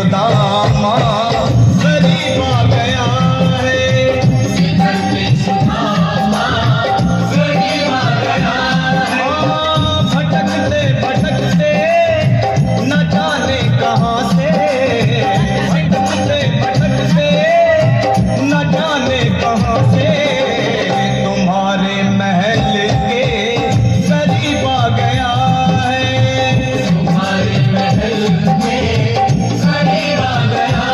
सुदामा गरीब आ गया है, घर पे सुदामा गरीब आ गया है। भटकते भटकते न जाने कहाँ से, भटकते भटकते न जाने कहाँ से तुम्हारे महल के करीब आ गया है, तुम्हारे महल में करीब आ गया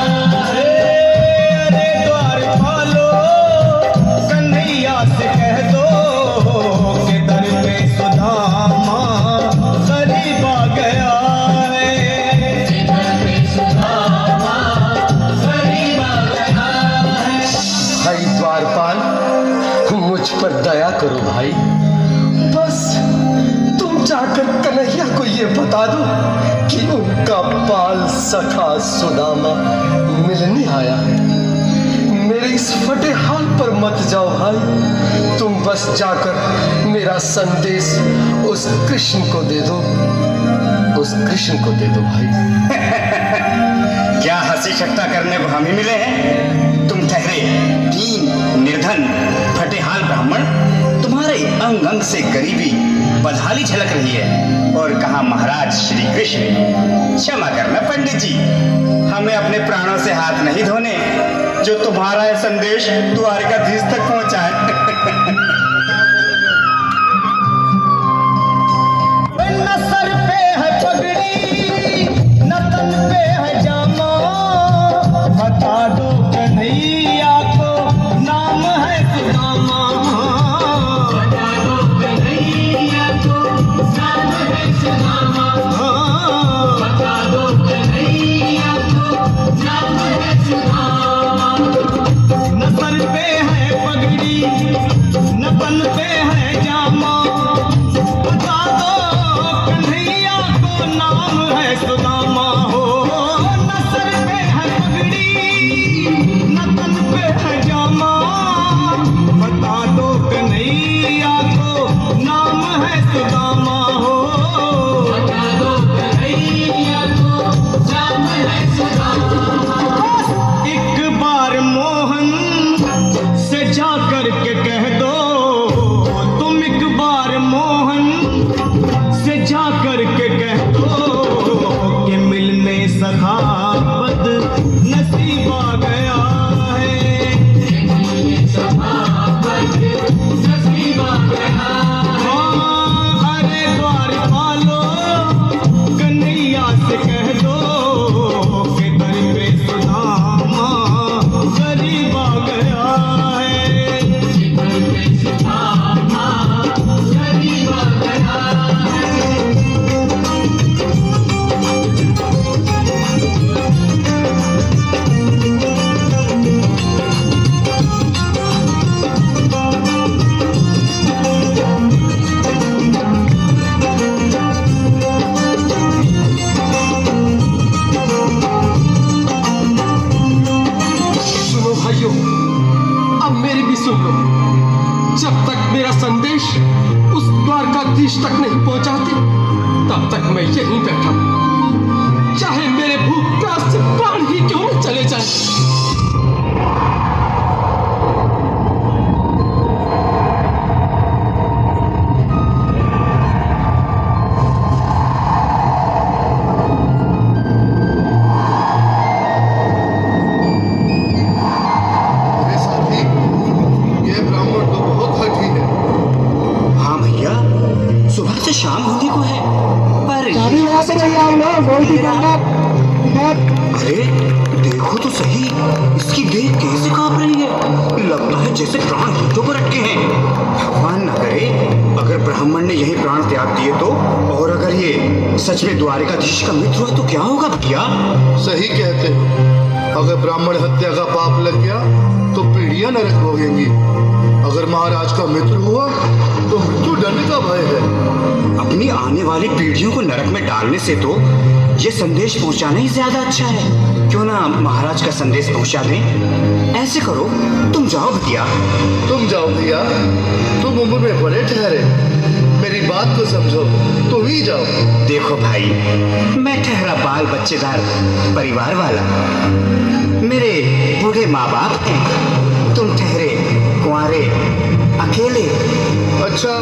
है। अरे द्वारपालो कन्हैया से कह दो कि दर पे सुदामा करीब आ गया है, दर पे सुदामा करीब आ गया है। भाई द्वारपाल, मुझ पर दया करो भाई। बस तुम जाकर कन्हैया को ये बता दो कि उनका बाल सखा सुदामा मिलने आया है। मेरे इस फटे हाल पर मत जाओ भाई, तुम बस जाकर मेरा संदेश उस कृष्ण को दे दो, उस कृष्ण को दे दो भाई। क्या हंसी ठट्टा करने को हम ही मिले हैं? तुम ठहरे दीन निर्धन फटेहाल ब्राह्मण, तुम्हारे अंग अंग से गरीबी बदहाली झलक रही है। और कहा महाराज श्री कृष्ण। क्षमा करना पंडित जी, हमें अपने प्राणों से हाथ नहीं धोने जो तुम्हारा यह संदेश द्वारकाधीश तक पहुंचाए। न सर पे है पगड़ी न तन पे है जामा, बता दो कन्हैया को नाम है सुदामा, बता दो कन्हैया को नाम है सुदामा, बता दो कन्हैया को नाम है सुदामा। न सर पे है पगड़ी न तन पे है जामा, बता दो कन्हैया को नाम है सुदामा हो। न सर पे है पगड़ी न तन पे है जामा, बता दो कन्हैया को नाम है सुदामा हो, बता दो कन्हैया को नाम है सुदामा। एक बार मोहन से जा कर के कह दो, तुम एक बार मोहन से जा कर के कह दो कि मिलने सखावत नसीब आ गया है, मिलने सखावत नसीब आ गया है। अरे द्वारपालो कन्हैया से कह दो कि दर पे सुदामा गरीब आ गया है, दर पे सुदामा गरीब आ गया है। सुनो भाइयों, अब मेरी भी सुन लो। जब तक मेरा संदेश उस द्वारकाधीश तक नहीं पहुंचाते तब तक मैं यहीं बैठा हूं, चाहे मेरे भूख प्यास से प्राण ही क्यों न चले जाए। अरे साथी, ये ब्राह्मण तो बहुत हठी है। हाँ भैया, सुबह से शाम होने को है पर अरे देखो तो सही, इसकी देह कैसे कांप रही है। लगता है जैसे प्राण हाथों पर अटके हैं। भगवान न करे अगर ब्राह्मण ने यही प्राण त्याग दिए तो, और अगर ये सच में द्वारकाधीश का मित्र हुआ तो क्या होगा भैया? सही कहते हो, अगर ब्राह्मण हत्या का पाप लग गया तो पीढ़ियां नरक भोगेंगी। अगर महाराज का मित्र हुआ तो मृत्यु दंड का भय है। अपनी आने वाली पीढ़ियों को नरक में डालने से तो ये संदेश पहुंचाना ही ज्यादा अच्छा है। क्यों ना महाराज का संदेश पहुंचा दें। ऐसे करो, तुम जाओ भैया। तुम जाओ भैया, तुम उम्र में बड़े ठहरे, मेरी बात को समझो, तुम ही जाओ। देखो भाई, मैं ठहरा बाल बच्चेदार परिवार वाला, मेरे बूढ़े माँ बाप हैं, तुम ठहरे कुंवारे अकेले। अच्छा,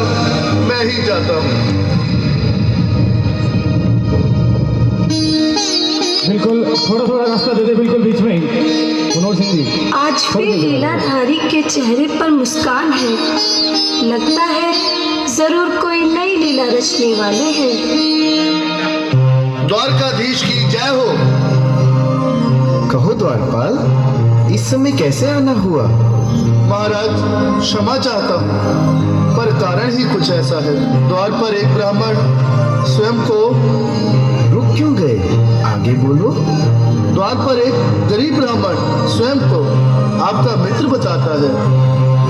मैं ही जाता हूँ। बिल्कुल थोड़ा थोड़ा रास्ता दे दे, बिल्कुल बीच में ही। मनोहर सिंह जी, आज भी लीलाधारी के चेहरे पर मुस्कान है। लगता है जरूर कोई नई लीला रचने वाले हैं। द्वारकाधीश की जय हो। कहो द्वारपाल, इस समय कैसे आना हुआ? महाराज, क्षमा चाहता हूँ, पर कारण ही कुछ ऐसा है। द्वार पर एक ब्राह्मण स्वयं को रुक क्यों गए? आगे बोलो। द्वार पर एक गरीब ब्राह्मण स्वयं को आपका मित्र बताता है,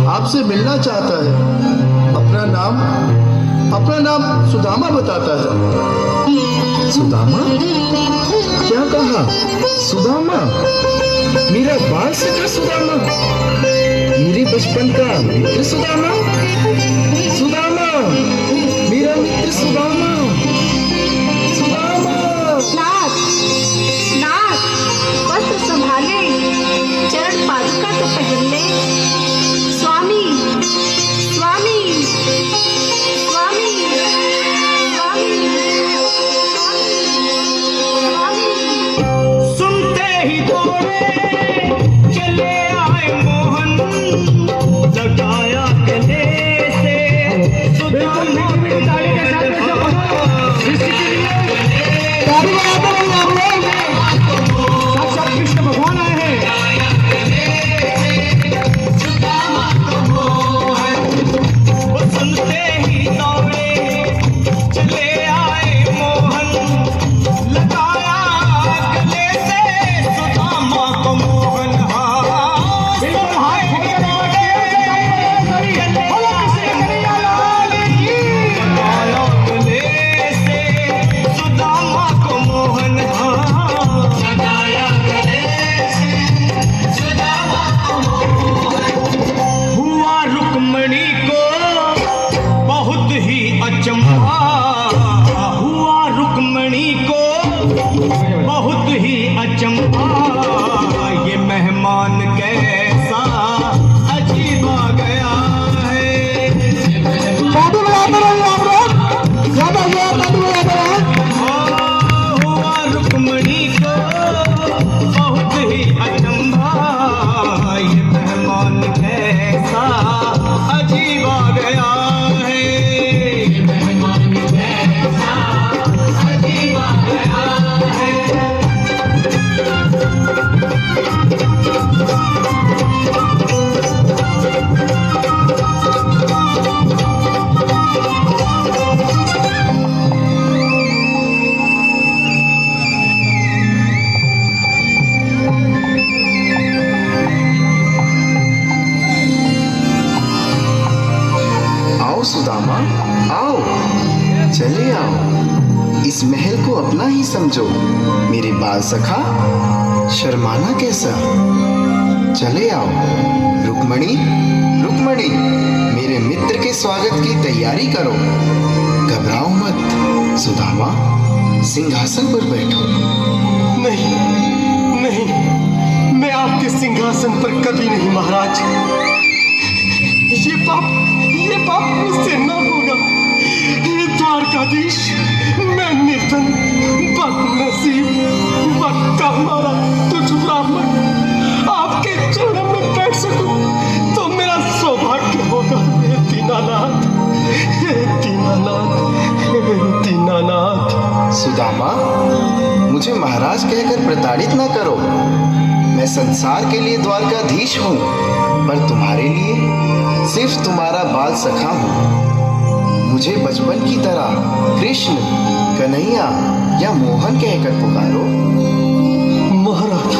आपसे मिलना चाहता है। अपना नाम सुदामा बताता है। सुदामा? क्या कहा? सुदामा? मेरा बाल सखा सुदामा? मेरे बचपन का मित्र सुदामा? सुदामा, मेरा मित्र सुदामा। सुदामा। नाथ, नाथ, वस्त्र संभाले, चरण पादुका तो पहन ले। स्वामी, स्वामी, स्वामी, स्वामी, स्वामी। सुनते ही दौड़े चले आए मोहन, लगाया गले से सुदामा को साक्षात कृष्ण भगवान आए हैं। वो सुनते ही दौड़े चले आए मोहन, लगाया गले से सुदामा को मोहन। हुआ रुक्मणी को बहुत ही अचंभा, हुआ रुक्मणी को बहुत ही अचंभा। ये मेहमान कैसा अजीब आ गया है। हुआ रुक्मणी को बहुत ही अचंभा, ये मेहमान कैसा अजीब आ गया है। अजीब आ गया है। आओ सुदामा, आओ, चले आओ। इस महल को अपना ही समझो। मेरे बाल सखा, शर्माना कैसा? चले आओ। रुक्मणी, रुक्मणी, मेरे मित्र के स्वागत की तैयारी करो। घबराओ मत। सुदामा, सिंहासन पर बैठो। नहीं, नहीं, मैं आपके सिंहासन पर कभी नहीं महाराज। ये पाप मुझसे न होगा। हे द्वारकाधीश, मैं निर्धन, बदनसीब, बक्का मारा तुझ ब्राह्मण आपके चरणों में बैठ सकूं तो मेरा सौभाग्य होगा। हे दीनानाथ, हे दीनानाथ, हे दीनानाथ। सुदामा, मुझे महाराज कहकर प्रताड़ित न करो। मैं संसार के लिए द्वारकाधीश हूँ, पर तुम्हारे लिए सिर्फ तुम्हारा बाल सखा हूँ। मुझे बचपन की तरह कृष्ण, कन्हैया या मोहन कहकर पुकारो। महाराज,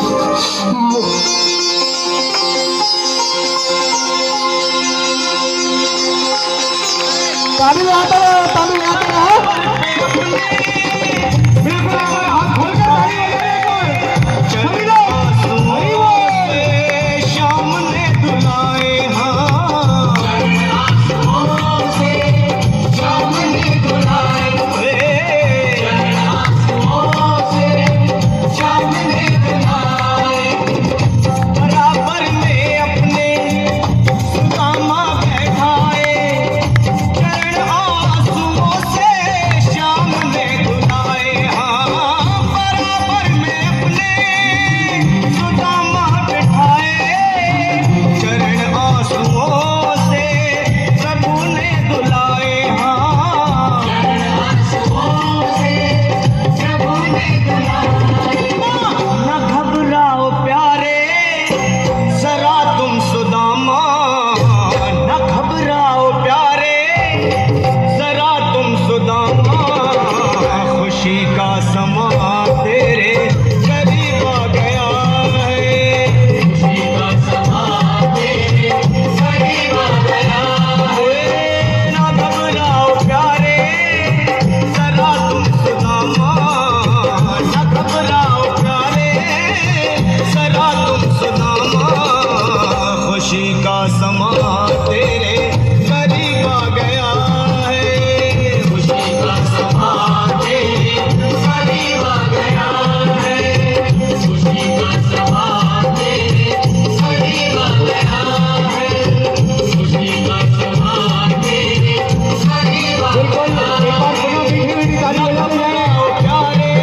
श्याम ने समा तेरे करीब आ गया है। खुशी का समा तेरे करीब आ गया है। ना घबराओ प्यारे जरा तुम सुदामा, ना घबराओ प्यारे जरा तुम सुदामा। खुशी का समा तेरे करीब आ गया है। खुशी का समा तेरे करीब आ गया है। खुशी का समा तेरे करीब आ गया है। खुशी का समा तेरे करीब आ गया है। प्यारे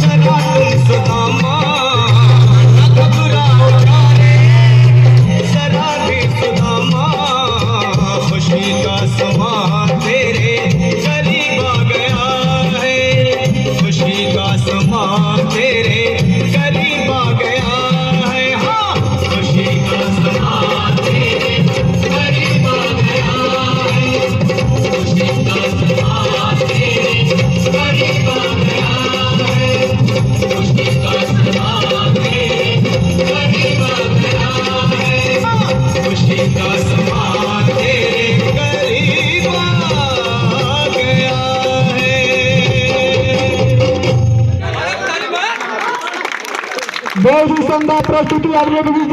जरा तुम सुदामा, न घबराओ प्यारे जरा भी सुदामा। खुशी का समा तेरे करीब आ गया है। खुशी का समा तेरे करीब आ गया है। हाँ, खुशी का समा तेरे करीब आ गया है। खुशी का समा तेरे करीब आ गया है। खुशी का समा तेरे करीब आ गया है। खुशी का समा तेरे करीब आ गया है। बहुत ही शानदार प्रस्तुति आप लोगों की